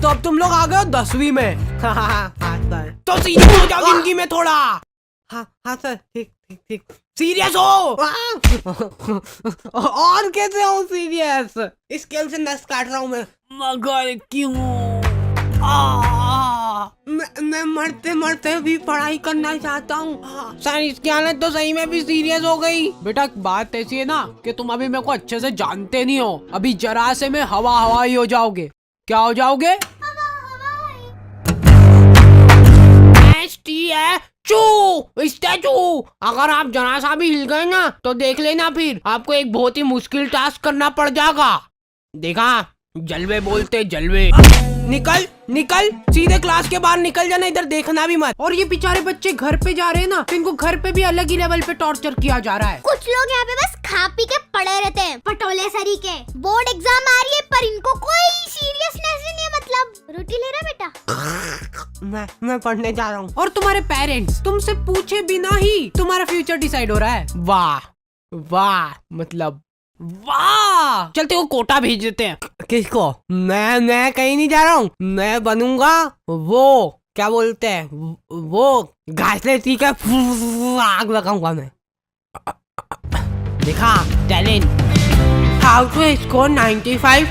तो अब तुम लोग आ गए हो 10वीं में। हाँ सर। तो सीरियस हो जाओ जिंदगी में थोड़ा। हाँ सर, ठीक ठीक ठीक। सीरियस हो। और कैसे हो सीरियस? स्केल से नस काट रहा हूँ मैं। मगर क्यों? मैं मरते मरते भी पढ़ाई करना चाहता हूँ सर। इसकी हालत तो सही में भी सीरियस हो गई। बेटा बात ऐसी है ना कि तुम अभी मेरे को अच्छे से जानते नहीं हो। अभी जरा से में हवा ही हो जाओगे। क्या हो जाओगे? स्टैचू। अगर आप जरा सा भी हिल गए ना तो देख लेना, फिर आपको एक बहुत ही मुश्किल टास्क करना पड़ जाएगा। देखा, जलवे बोलते जलवे। निकल निकल, सीधे क्लास के बाहर निकल जाना, इधर देखना भी मत। और ये बेचारे बच्चे घर पे जा रहे हैं ना, तो इनको घर पे भी अलग ही लेवल पे टॉर्चर किया जा रहा है। कुछ लोग यहाँ पे बस खा पी के पड़े रहते हैं, पटोले सरी के। बोर्ड एग्जाम आ रही है पर इनको कोई सीरियसनेस ही नहीं है। मतलब रोटी ले रहा बेटा? मैं पढ़ने जा रहा हूँ। और तुम्हारे पेरेंट्स तुमसे पूछे बिना ही तुम्हारा फ्यूचर डिसाइड हो रहा है। वाह वाह, मतलब वाह। चलते वो कोटा भेज देते हैं। किसको? मैं कहीं नहीं जा रहा हूँ। मैं बनूंगा वो, क्या बोलते हैं वो, घासले ठीक है, आग लगाऊंगा मैं। देखा टैलेंट। हाउ टू स्कोर 95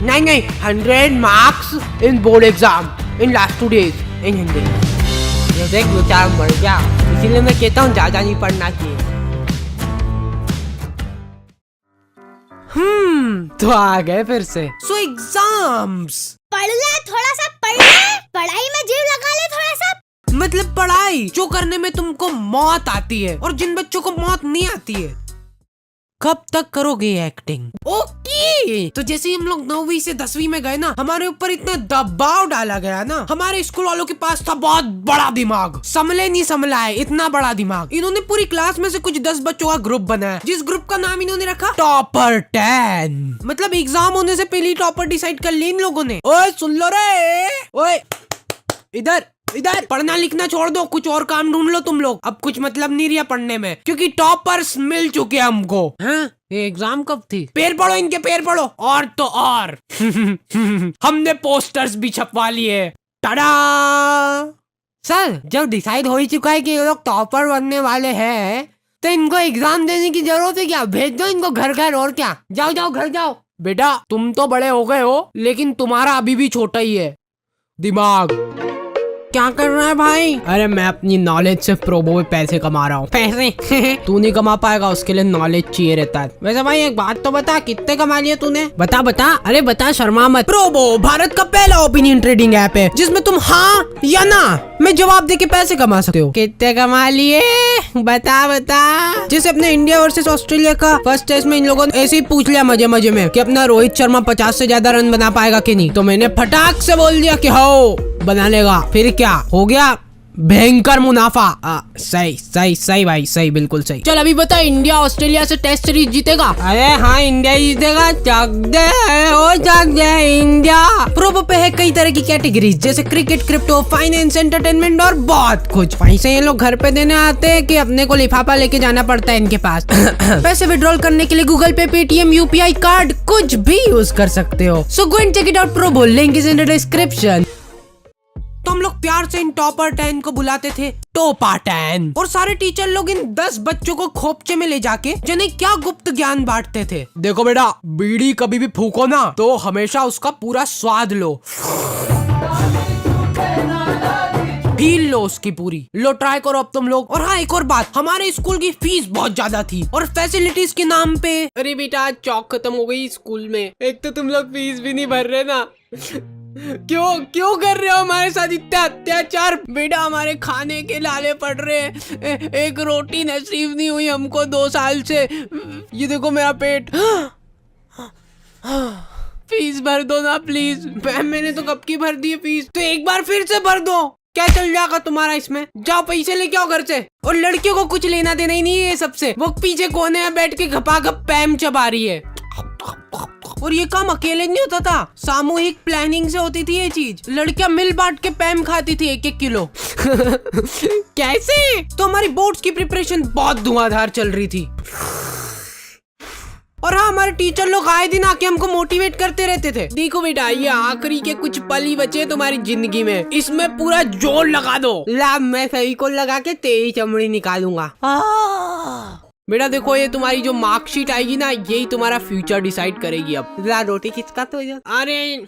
नहीं 100 marks in board exam in last 2 days इन हिंदी। ये देख बेचारा मर गया, इसीलिए मैं कहता हूँ ज्यादा नहीं पढ़ना चाहिए। तो आ गए फिर से। सो एग्जाम्स। पढ़ ले थोड़ा सा, पढ़ ले, पढ़ाई में जीव लगा ले थोड़ा सा। मतलब पढ़ाई जो करने में तुमको मौत आती है और जिन बच्चों को मौत नहीं आती है। कब तक करोगे एक्टिंग? ओके। तो जैसे हम लोग 9वीं से 10वीं में गए ना, हमारे ऊपर इतना दबाव डाला गया ना। हमारे स्कूल वालों के पास था बहुत बड़ा दिमाग, समले नहीं समला है इतना बड़ा दिमाग। इन्होंने पूरी क्लास में से कुछ 10 बच्चों का ग्रुप बनाया, जिस ग्रुप का नाम इन्होंने रखा टॉपर 10। मतलब एग्जाम होने से पहले टॉपर डिसाइड कर ली इन लोगों ने। ओए सुन लो रे, ओए इधर इधर, पढ़ना लिखना छोड़ दो, कुछ और काम ढूंढ लो तुम लोग। अब कुछ मतलब नहीं रहा पढ़ने में, क्योंकि टॉपर्स मिल चुके हमको। हाँ? ये एग्जाम कब थी? पैर पढ़ो इनके, पैर पढ़ो। और तो और हमने पोस्टर्स भी छपवा लिए। टाडा। सर जब डिसाइड हो ही चुका है कि ये लोग टॉपर बनने वाले हैं, तो इनको एग्जाम देने की जरूरत है क्या? भेज दो इनको घर घर, और क्या। जाओ जाओ घर जाओ। बेटा तुम तो बड़े हो गए हो, लेकिन तुम्हारा अभी भी छोटा ही है दिमाग। क्या कर रहा है भाई? अरे मैं अपनी नॉलेज से प्रोबो में पैसे कमा रहा हूँ। पैसे? तू नहीं कमा पाएगा, उसके लिए नॉलेज चाहिए रहता है। वैसे भाई एक बात तो बता, कितने कमा लिए तूने? बता बता। अरे बता, शर्मा मत। प्रोबो भारत का पहला ओपिनियन ट्रेडिंग ऐप है जिसमें तुम हाँ या ना में जवाब दे के पैसे कमा सकते हो। कितने कमा लिए? बता बता। जैसे अपने इंडिया वर्सेस ऑस्ट्रेलिया का फर्स्ट टेस्ट में इन लोगों ने ऐसे ही पूछ लिया मजे मजे में कि अपना रोहित शर्मा 50 से ज्यादा रन बना पाएगा कि नहीं, तो मैंने फटाक से बोल दिया कि हो बना लेगा। फिर क्या हो गया? भयंकर मुनाफा। सही सही सही भाई, सही, बिल्कुल सही। चल अभी बता, इंडिया ऑस्ट्रेलिया से टेस्ट सीरीज जीतेगा? अरे हाँ इंडिया जीतेगा। चक दे इंडिया। प्रोबो पे है कई तरह की कैटेगरीज, जैसे क्रिकेट, क्रिप्टो, फाइनेंस, एंटरटेनमेंट और बहुत कुछ। पैसे ये लोग घर पे देने आते हैं कि अपने को लिफाफा लेके जाना पड़ता है इनके पास। पैसे विड्रॉल करने के लिए गूगल पे, पेटीएम, यूपीआई कार्ड कुछ भी यूज कर सकते हो। So go and check it out. Probo link is in the description. तो हम लोग प्यार से इन टॉपर 10 को बुलाते थे टोपा 10, और सारे टीचर लोग इन 10 बच्चों को खोपचे में ले जाके जिन्हें क्या गुप्त ज्ञान बांटते थे। देखो बेटा, बीड़ी कभी भी फूको ना तो हमेशा उसका पूरा स्वाद लो, फील लो उसकी पूरी। लो ट्राई करो अब तुम लोग। और हाँ एक और बात, हमारे स्कूल की फीस बहुत ज्यादा थी और फैसिलिटीज के नाम पे। अरे बेटा चौक खत्म हो गई स्कूल में। एक तो तुम लोग फीस भी नहीं भर रहे ना। क्यों कर रहे हो हमारे साथ इतना अत्याचार? बेटा हमारे खाने के लाले पड़ रहे हैं, एक रोटी नसीब नहीं हुई हमको 2 साल से। ये देखो मेरा पेट। फीस भर दो ना प्लीज। मैम मैंने तो कब की भर दी है फीस, तो एक बार फिर से भर दो। क्या चल जाएगा तुम्हारा इसमें? जाओ पैसे लेके आओ घर से। और लड़कियों को कुछ लेना देना ही नहीं है सबसे। वो पीछे कोने में बैठ के घपाघप पैम चबा रही है। और ये काम अकेले नहीं होता था, सामूहिक प्लानिंग से होती थी ये चीज। लड़कियां मिल बांट के पैम खाती थी 1-1 किलो। कैसे? तो हमारी बोर्ड्स की प्रिपरेशन बहुत धुआंधार चल रही थी। और हाँ, हमारे टीचर लोग आए दिन आके हमको मोटिवेट करते रहते थे। देखो बेटा, ये आखिरी के कुछ पल ही बचे तुम्हारी जिंदगी में, इसमें पूरा जोर लगा दो। ला, मैं सही को लगा के तेरी चमड़ी निकालूंगा। बेटा देखो, ये तुम्हारी जो मार्कशीट आएगी ना, यही तुम्हारा फ्यूचर डिसाइड करेगी। अब ला, रोटी किसका तो अरे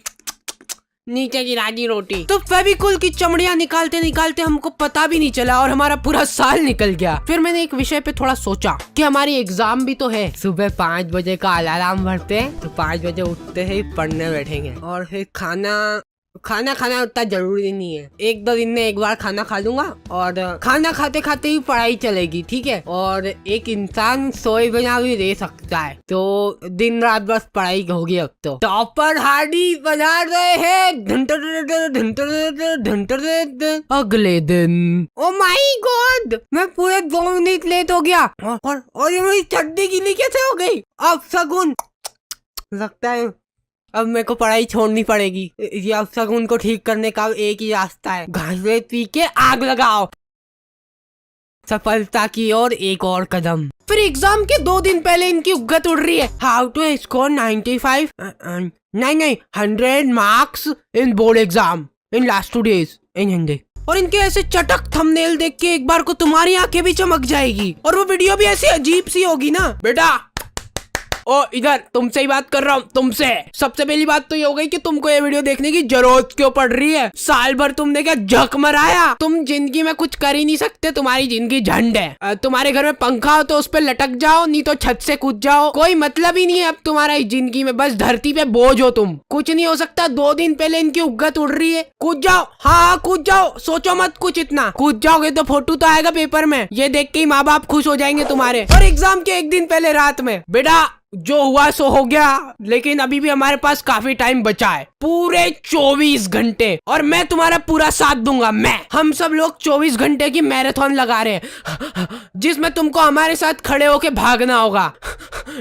नीचे गिरा दी रोटी। तो फेविकोल की चमड़ियां निकालते निकालते हमको पता भी नहीं चला और हमारा पूरा साल निकल गया। फिर मैंने एक विषय पे थोड़ा सोचा कि हमारी एग्जाम भी तो है। सुबह 5 बजे का अलार्म भरते हैं तो 5 बजे उठते ही पढ़ने बैठेंगे और फिर खाना खाना उतना जरूरी नहीं है। 1-2 दिन में एक बार खाना खा लूंगा और खाना खाते खाते ही पढ़ाई चलेगी, ठीक है। और एक इंसान सोए बिना भी रह सकता है, तो दिन रात बस पढ़ाई होगी। अब तो टॉपर हार्डी बजा रहे हैं। अगले दिन, ओ माय गॉड, मैं पूरे 2 मिनट लेट हो गया और ये मेरी चड्डी गीली कैसे हो गई। अब शगुन, लगता है अब मेरे को पढ़ाई छोड़नी पड़ेगी। ये अब शगुन को ठीक करने का एक ही रास्ता है, घासे पी के आग लगाओ। सफलता की ओर एक और कदम। फिर एग्जाम के 2 दिन पहले इनकी उगत उड़ रही है। हाउ टू स्कोर 95 नहीं 100 marks in board exam in last 2 days इन हिंदी। और इनके ऐसे चटक थंबनेल देख के एक बार को तुम्हारी आंखें भी चमक जाएगी और वो वीडियो भी ऐसी अजीब सी होगी ना। बेटा ओ इधर, तुमसे ही बात कर रहा हूँ, तुमसे। सबसे पहली बात तो ये हो गई कि तुमको ये वीडियो देखने की जरूरत क्यों पड़ रही है। साल भर तुमने क्या झक मराया। तुम जिंदगी में कुछ कर ही नहीं सकते, तुम्हारी जिंदगी झंड है। तुम्हारे घर में पंखा हो तो उस पर लटक जाओ, नहीं तो छत से कूद जाओ। कोई मतलब ही नहीं है अब तुम्हारा इस जिंदगी में, बस धरती पे बोझ हो तुम। कुछ नहीं हो सकता। 2 दिन पहले इनकी उगत उड़ रही है। कूद जाओ, हाँ कूद जाओ, सोचो मत कुछ इतना। कूद जाओगे तो फोटो तो आएगा पेपर में, ये देख के ही माँ बाप खुश हो जाएंगे तुम्हारे। और एग्जाम के 1 दिन पहले रात में, बेटा जो हुआ सो हो गया, लेकिन अभी भी हमारे पास काफी टाइम बचा है, पूरे 24 घंटे। और मैं तुम्हारा पूरा साथ दूंगा। हम सब लोग 24 घंटे की मैराथन लगा रहे हैं, जिसमें तुमको हमारे साथ खड़े होके भागना होगा।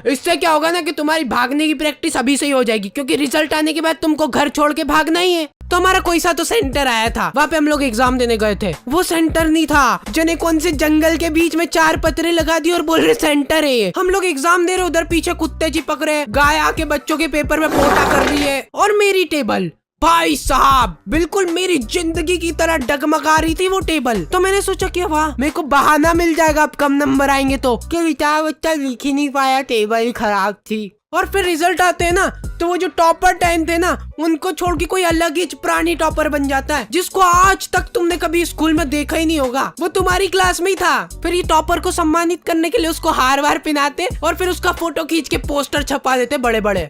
इससे क्या होगा ना कि तुम्हारी भागने की प्रैक्टिस अभी से ही हो जाएगी, क्योंकि रिजल्ट आने के बाद तुमको घर छोड़ के भागना ही है। तो हमारा कोई सा तो सेंटर आया था, वहाँ पे हम लोग एग्जाम देने गए थे। वो सेंटर नहीं था, जने कौन से जंगल के बीच में 4 पत्रे लगा दिए और बोल रहे सेंटर है ये। हम लोग एग्जाम दे रहे, उधर पीछे कुत्ते चिपक रहे, गाय आके बच्चों के पेपर में पोटा कर रही है। और मेरी टेबल, भाई साहब, बिल्कुल मेरी जिंदगी की तरह डगमगा रही थी वो टेबल। तो मैंने सोचा कि वाह, मेरे को बहाना मिल जाएगा अब कम नंबर आएंगे तो, कि बेचारा बच्चा लिख ही नहीं पाया, टेबल ही खराब थी। और फिर रिजल्ट आते हैं ना, तो वो जो टॉपर 10 थे ना, उनको छोड़ के कोई अलग ही प्राणी टॉपर बन जाता है, जिसको आज तक तुमने कभी स्कूल में देखा ही नहीं होगा। वो तुम्हारी क्लास में ही था। फिर ये टॉपर को सम्मानित करने के लिए उसको हार वार पहनाते और फिर उसका फोटो खींच के पोस्टर छपा देते बड़े बड़े।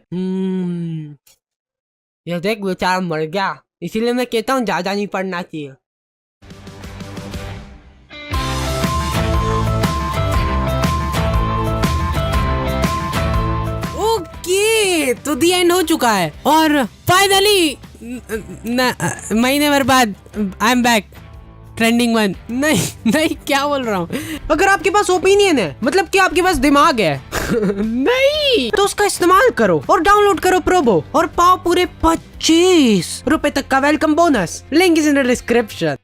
ये देख बेचारा मर गया, इसीलिए मैं कहता हूँ ज्यादा नहीं पढ़ना चाहिए। तो दी एंड हो चुका है और फाइनली महीने भर बाद आई एम बैक, ट्रेंडिंग 1। नहीं क्या बोल रहा हूँ। अगर आपके पास ओपिनियन है, मतलब कि आपके पास दिमाग है नहीं, तो उसका इस्तेमाल करो और डाउनलोड करो प्रोबो और पाओ पूरे 25 रुपए तक का welcome bonus. Link is in the description.